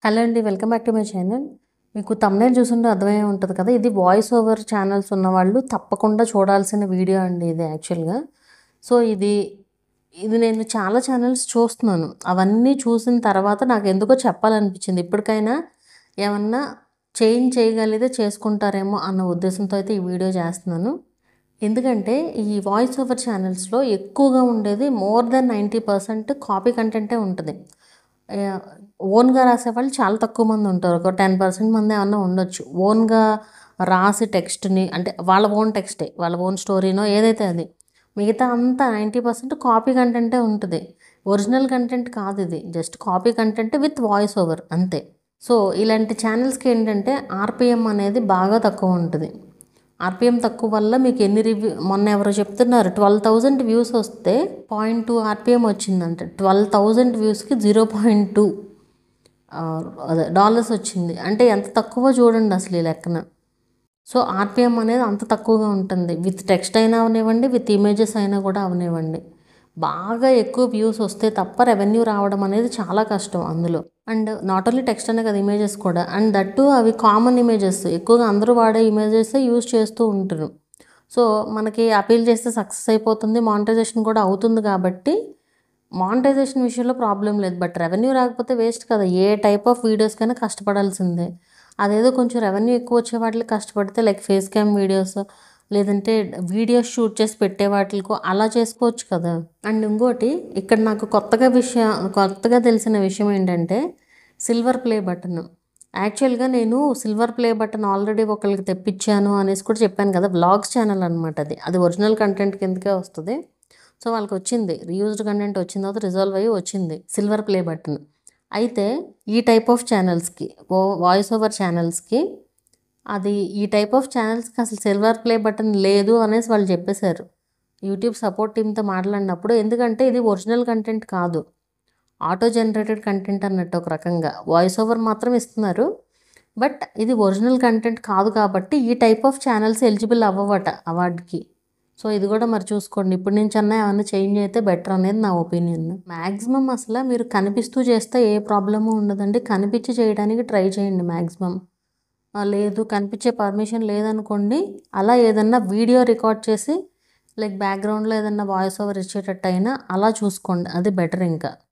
Hello అండి, welcome back to my channel. మీకు thumbnail చూస్తుంటే అర్థమయ్యే ఉంటుంది కదా, ఇది వాయిస్ ఓవర్ ఛానల్స్ ఉన్నవాళ్ళు తప్పకుండా చూడాల్సిన వీడియో అండి ఇది యాక్చువల్గా. సో ఇది నేను చాలా ఛానల్స్ చూస్తున్నాను. అవన్నీ చూసిన తర్వాత నాకు ఎందుకో చెప్పాలనిపించింది. ఇప్పటికైనా ఏమన్నా చేంజ్ చేయగలిగితే చేసుకుంటారేమో అన్న ఉద్దేశంతో అయితే ఈ వీడియో చేస్తున్నాను. ఎందుకంటే ఈ వాయిస్ ఓవర్ ఛానల్స్లో ఎక్కువగా ఉండేది మోర్ దెన్ 90% కాపీ కంటెంటే ఉంటుంది. ఓన్గా రాసేవాళ్ళు చాలా తక్కువ మంది ఉంటారు. ఒక 10% మంది ఏమన్నా ఉండొచ్చు ఓన్గా రాసి టెక్స్ట్ని, అంటే వాళ్ళ ఓన్ టెక్స్టే, వాళ్ళ ఓన్ స్టోరీనో ఏదైతే అది. మిగతా అంతా 90% కాపీ కంటెంటే ఉంటుంది. ఒరిజినల్ కంటెంట్ కాదు ఇది, just copy content with voice over అంతే. సో ఇలాంటి ఛానల్స్కి ఏంటంటే ఆర్పిఎం అనేది బాగా తక్కువ ఉంటుంది. ఆర్పిఎం తక్కువ వల్ల మీకు ఎన్ని మొన్న ఎవరో చెప్తున్నారు 12,000 వ్యూస్ వస్తే 0.2 ఆర్పిఎం వచ్చిందంట. 12,000 వ్యూస్కి 0.2 అదే డాలర్స్ వచ్చింది. అంటే ఎంత తక్కువ చూడండి అసలు ఈ లెక్కన. సో ఆర్పిఎం అనేది అంత తక్కువగా ఉంటుంది. విత్ టెక్స్ట్ అయినా అవనివ్వండి, విత్ ఇమేజెస్ అయినా కూడా అవనివ్వండి. బాగా ఎక్కువ వ్యూస్ వస్తే తప్ప రెవెన్యూ రావడం అనేది చాలా కష్టం అందులో. అండ్ నాట్ ఓన్లీ టెక్స్ట్ అనే కదా, ఇమేజెస్ కూడా. అండ్ దట్టు అవి కామన్ ఇమేజెస్, ఎక్కువగా అందరూ వాడే ఇమేజెస్ యూజ్ చేస్తూ ఉంటారు. సో మనకి అపీల్ చేస్తే సక్సెస్ అయిపోతుంది, మానిటైజేషన్ కూడా అవుతుంది. కాబట్టి మానిటైజేషన్ విషయంలో ప్రాబ్లం లేదు, బట్ రెవెన్యూ రాకపోతే వేస్ట్ కదా. ఏ టైప్ ఆఫ్ వీడియోస్కైనా కష్టపడాల్సిందే. అదేదో కొంచెం రెవెన్యూ ఎక్కువ వచ్చే వాటికి కష్టపడితే, లైక్ ఫేస్ క్యామ్ వీడియోస్, లేదంటే వీడియోస్ షూట్ చేసి పెట్టే వాటికో అలా చేసుకోవచ్చు కదా. అండ్ ఇంకోటి ఇక్కడ నాకు కొత్తగా తెలిసిన విషయం ఏంటంటే సిల్వర్ ప్లే బటన్. యాక్చువల్గా నేను సిల్వర్ ప్లే బటన్ ఆల్రెడీ ఒకరికి తెప్పించాను అనేసి కూడా చెప్పాను కదా. వ్లాగ్స్ ఛానల్ అనమాట అది ఒరిజినల్ కంటెంట్ కిందకే వస్తుంది. సో వాళ్ళకి వచ్చింది, రీయూజ్డ్ కంటెంట్ వచ్చిన తర్వాత రిజాల్వ్ అయ్యి వచ్చింది సిల్వర్ ప్లే బటన్. అయితే ఈ టైప్ ఆఫ్ ఛానల్స్కి, వాయిస్ ఓవర్ ఛానల్స్కి, అది ఈ టైప్ ఆఫ్ ఛానల్స్కి అసలు సిల్వర్ ప్లే బటన్ లేదు అనేసి వాళ్ళు చెప్పేశారు యూట్యూబ్ సపోర్ట్ టీమ్తో మాట్లాడినప్పుడు. ఎందుకంటే ఇది ఒరిజినల్ కంటెంట్ కాదు, ఆటో జనరేటెడ్ కంటెంట్ అన్నట్టు. ఒక రకంగా వాయిస్ ఓవర్ మాత్రం ఇస్తున్నారు, బట్ ఇది ఒరిజినల్ కంటెంట్ కాదు. కాబట్టి ఈ టైప్ ఆఫ్ ఛానల్స్ ఎలిజిబుల్ అవ్వవట అవార్డుకి. సో ఇది కూడా మరి చూసుకోండి, ఇప్పటి నుంచి అన్నా ఏమన్నా చేంజ్ అయితే బెటర్ అనేది నా ఒపీనియన్. మ్యాక్సిమం అసలు మీరు కనిపిస్తూ చేస్తే ఏ ప్రాబ్లము ఉండదండి. కనిపించి చేయడానికి ట్రై చేయండి మ్యాక్సిమం. లేదు కనిపించే పర్మిషన్ లేదనుకోండి, అలా ఏదన్నా వీడియో రికార్డ్ చేసి లైక్ బ్యాక్గ్రౌండ్లో ఏదన్నా వాయిస్ ఓవర్ ఇచ్చేటట్టు అయినా అలా చూసుకోండి, అది బెటర్ ఇంకా.